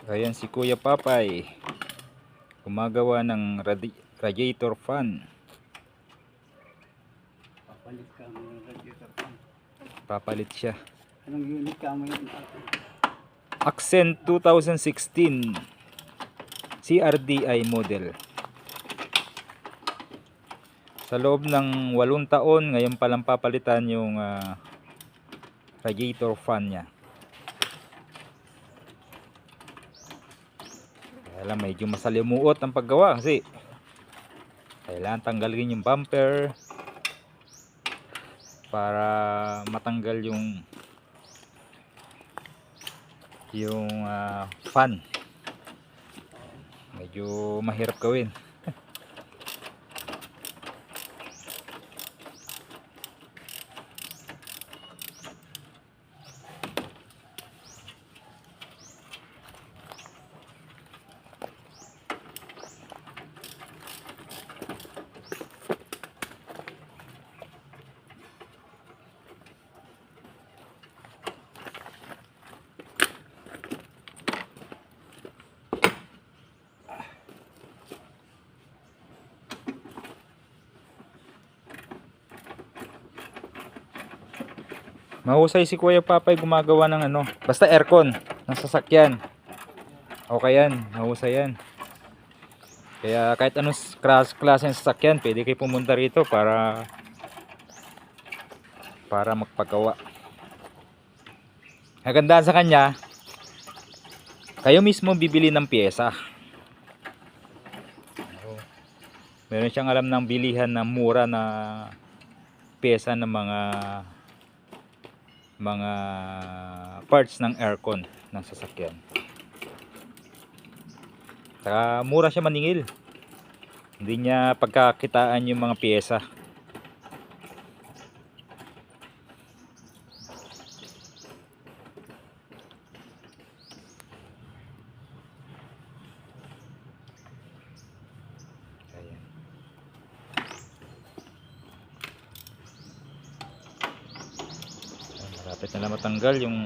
Ayan si Kuya Papay, gumagawa ng radiator fan. Papalit ka mo ng radiator fan. Papalit siya. Anong unit ka mo yun? Accent 2016 CRDI model. Sa loob ng 8 taon, ngayon palang papalitan yung radiator fan niya. Kaya lang medyo masalimuot ang paggawa kasi kailangan tanggalin yung bumper para matanggal yung fan. Medyo mahirap gawin. Mahusay si Kuya Papay gumagawa ng basta aircon ng sasakyan. Okay yan, mahusay yan. Kaya kahit anong klase ng sasakyan, pwede kayo pumunta rito para magpagawa. Kagandaan sa kanya, kayo mismo bibili ng pyesa. Meron siyang alam ng bilihan na mura na pyesa ng mga parts ng aircon ng sasakyan. Saka mura siya maningil. Hindi niya pagkakitaan yung mga pyesa. Ayan. Malapit na lang matanggal yung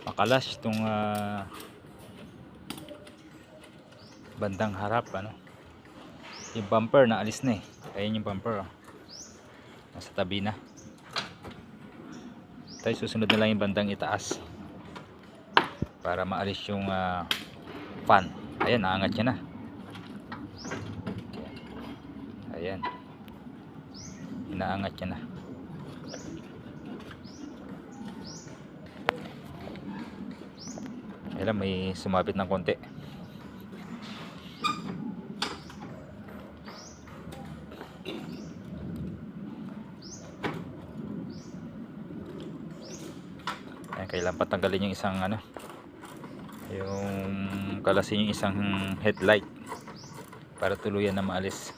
makalas itong bandang harap yung bumper na alis na ayan yung bumper nasa tabi na. Tayo susunod na lang yung bandang itaas para maalis yung fan. Ayan, naangat niya na. Ayan, inaangat niya na. Ayan, may sumabit ng konti. Ayan, kailangan patanggalin yung isang yung kalasin yung isang headlight para tuluyan na maalis.